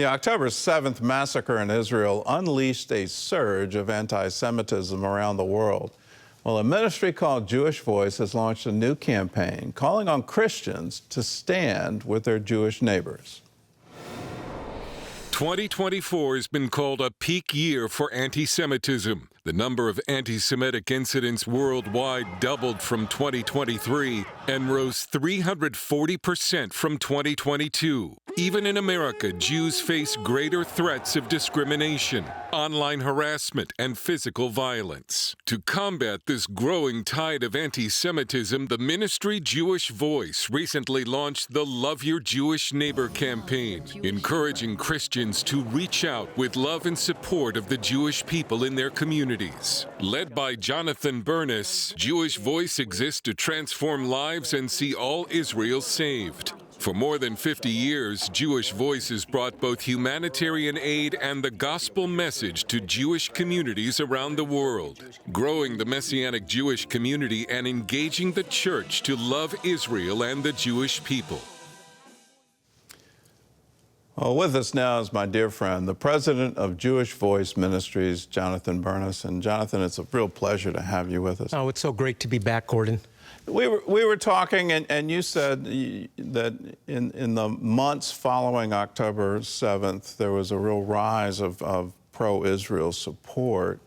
The October 7th massacre in Israel unleashed a surge of anti-Semitism around the world. Well, a ministry called Jewish Voice has launched a new campaign calling on Christians to stand with their Jewish neighbors. 2024 has been called a peak year for anti-Semitism. The number of anti-Semitic incidents worldwide doubled from 2023 and rose 340% from 2022. Even in America, Jews face greater threats of discrimination, online harassment, and physical violence. To combat this growing tide of anti-Semitism, the ministry Jewish Voice recently launched the Love Your Jewish Neighbor campaign, encouraging Christians to reach out with love and support of the Jewish people in their communities. Led by Jonathan Bernis, Jewish Voice exists to transform lives and see all Israel saved. For more than 50 years, Jewish Voice has brought both humanitarian aid and the gospel message to Jewish communities around the world, growing the Messianic Jewish community and engaging the church to love Israel and the Jewish people. Well, with us now is my dear friend, the president of Jewish Voice Ministries, Jonathan Bernis. And Jonathan, it's a real pleasure to have you with us. Oh, it's so great to be back, Gordon. We were talking, and you said that in the months following October 7th, there was a real rise of pro-Israel support,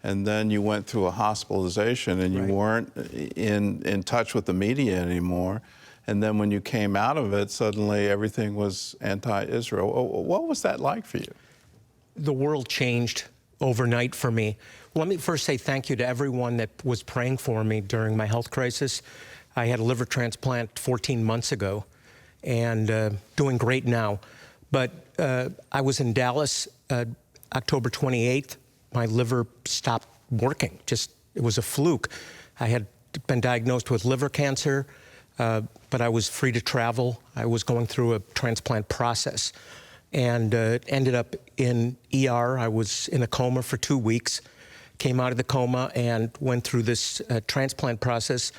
and then you went through a hospitalization, and you weren't in touch with the media anymore. And then when you came out of it, suddenly everything was anti-Israel. What was that like for you? The world changed overnight for me. Let me first say thank you to everyone that was praying for me during my health crisis. I had a liver transplant 14 months ago and doing great now. But I was in Dallas October 28th. My liver stopped working. It was a fluke. I had been diagnosed with liver cancer, but I was free to travel. I was going through a transplant process and ended up in ER. I was in a coma for 2 weeks, came out of the coma and went through this transplant process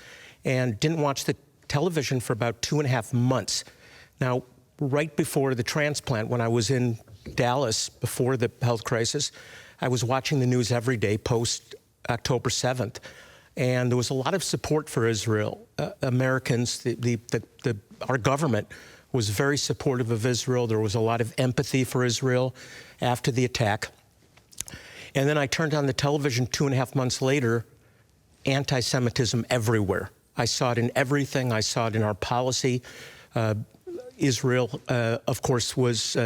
and didn't watch the television for about 2.5 months. Now, right before the transplant, when I was in Dallas before the health crisis, I was watching the news every day post October 7th. And there was a lot of support for Israel. Americans, our government was very supportive of Israel. There was a lot of empathy for Israel after the attack. And then I turned on the television 2.5 months later, anti-Semitism everywhere. I saw it in everything. I saw it in our policy. Israel, of course, was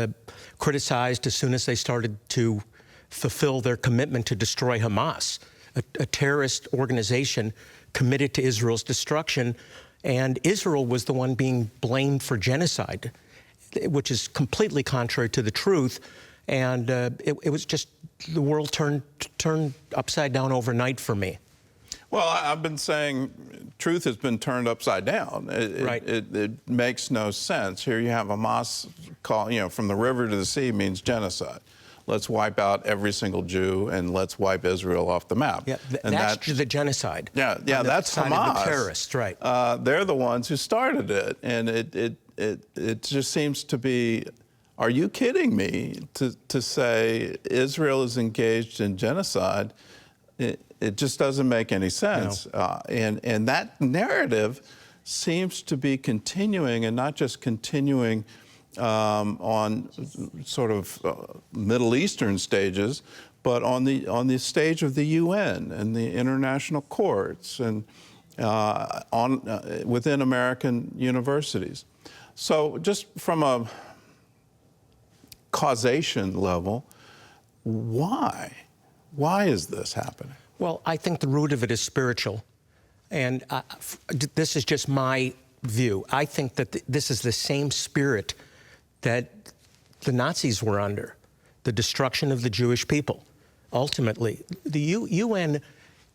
criticized as soon as they started to fulfill their commitment to destroy Hamas, a terrorist organization committed to Israel's destruction. And Israel was the one being blamed for genocide, which is completely contrary to the truth. And it was just, the world turned upside down overnight for me. Well, I've been saying truth has been turned upside down. It makes no sense. Here you have Hamas call, from the river to the sea means genocide. Let's wipe out every single Jew and let's wipe Israel off the map. Yeah, that's the genocide. Yeah, that's Hamas. The terrorists, right? They're the ones who started it, and it just seems to be. Are you kidding me? To say Israel is engaged in genocide, it just doesn't make any sense. No. And that narrative seems to be continuing, and not just continuing on sort of Middle Eastern stages, but on the stage of the UN and the international courts and within American universities. So just from a causation level, why is this happening? Well, I think the root of it is spiritual, and this is just my view. I think that this is the same spirit that the Nazis were under, the destruction of the Jewish people. Ultimately, the UN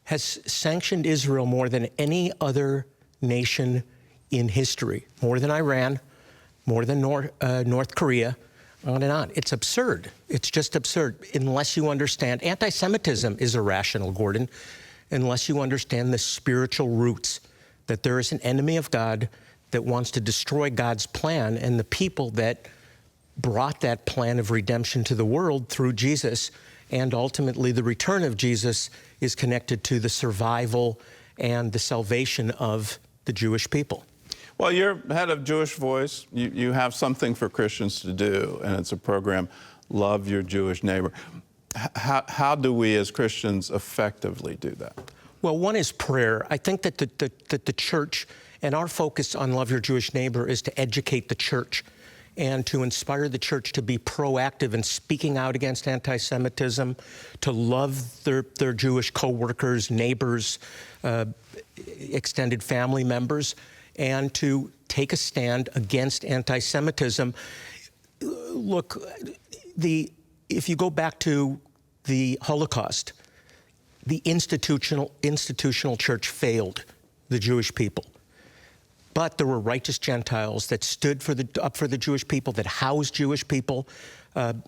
has sanctioned Israel more than any other nation in history, more than Iran, more than North Korea, on and on. It's absurd. It's just absurd unless you understand. Anti-Semitism is irrational, Gordon, unless you understand the spiritual roots, that there is an enemy of God that wants to destroy God's plan, and the people that brought that plan of redemption to the world through Jesus, and ultimately the return of Jesus is connected to the survival and the salvation of the Jewish people. Well, you're head of Jewish Voice. You have something for Christians to do, and it's a program, Love Your Jewish Neighbor. How do we as Christians effectively do that? Well, one is prayer. I think that the church, and our focus on Love Your Jewish Neighbor is to educate the church and to inspire the church to be proactive in speaking out against anti-Semitism, to love their Jewish co-workers, neighbors, extended family members, and to take a stand against anti-Semitism. Look, if you go back to the Holocaust, the institutional church failed the Jewish people. But there were righteous Gentiles that stood up for the Jewish people, that housed Jewish people.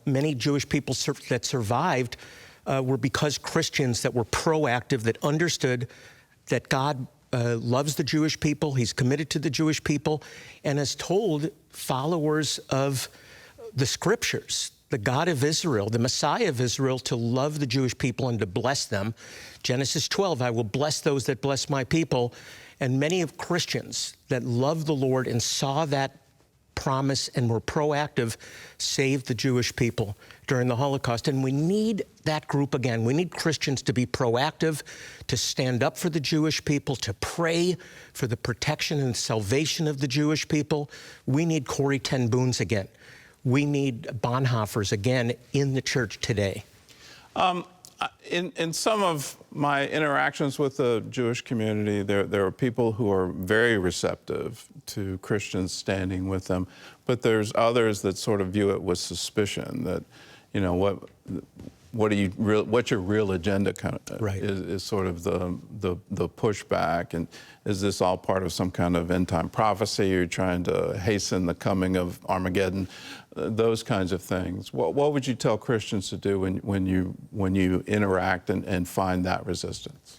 Many Jewish people that survived were because Christians that were proactive, that understood that God loves the Jewish people, He's committed to the Jewish people, and has told followers of the Scriptures, the God of Israel, the Messiah of Israel, to love the Jewish people and to bless them. Genesis 12, I will bless those that bless my people. And many of Christians that loved the Lord and saw that promise and were proactive saved the Jewish people during the Holocaust. And we need that group again. We need Christians to be proactive, to stand up for the Jewish people, to pray for the protection and salvation of the Jewish people. We need Corrie ten Boons again. We need Bonhoeffers again in the church today. In some of my interactions with the Jewish community, there are people who are very receptive to Christians standing with them, but there's others that sort of view it with suspicion, that, you know, what's your real agenda kind of right. is sort of the pushback, and is this all part of some kind of end-time prophecy? You're trying to hasten the coming of Armageddon, those kinds of things. What would you tell Christians to do when you interact and find that resistance?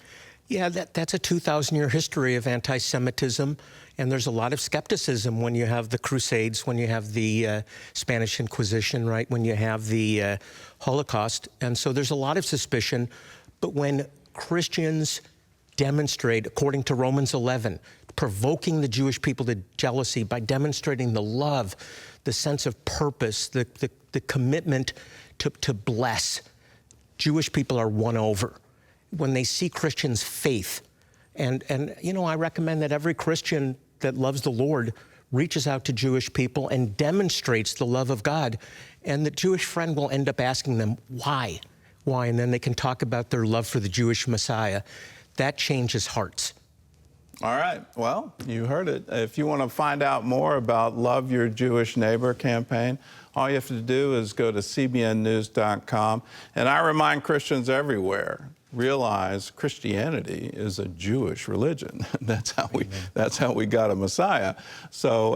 Yeah, that's a 2,000-year history of anti-Semitism, and there's a lot of skepticism when you have the Crusades, when you have the Spanish Inquisition, right, when you have the Holocaust, and so there's a lot of suspicion. But when Christians demonstrate, according to Romans 11, provoking the Jewish people to jealousy by demonstrating the love, the sense of purpose, the commitment to bless, Jewish people are won over. When they see Christians' faith, and you know, I recommend that every Christian that loves the Lord reaches out to Jewish people and demonstrates the love of God, and the Jewish friend will end up asking them, why? Why? And then they can talk about their love for the Jewish Messiah. That changes hearts. All right. Well, you heard it. If you want to find out more about Love Your Jewish Neighbor campaign, all you have to do is go to cbnnews.com. And I remind Christians everywhere, realize Christianity is a Jewish religion. That's how we got a Messiah. So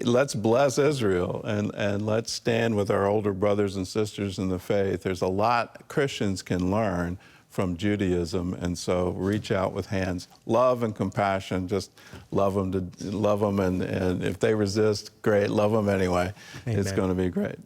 let's bless Israel, and let's stand with our older brothers and sisters in the faith. There's a lot Christians can learn from Judaism, and so reach out with hands, love and compassion. Just love them, and if they resist, great. Love them anyway. Amen. It's going to be great.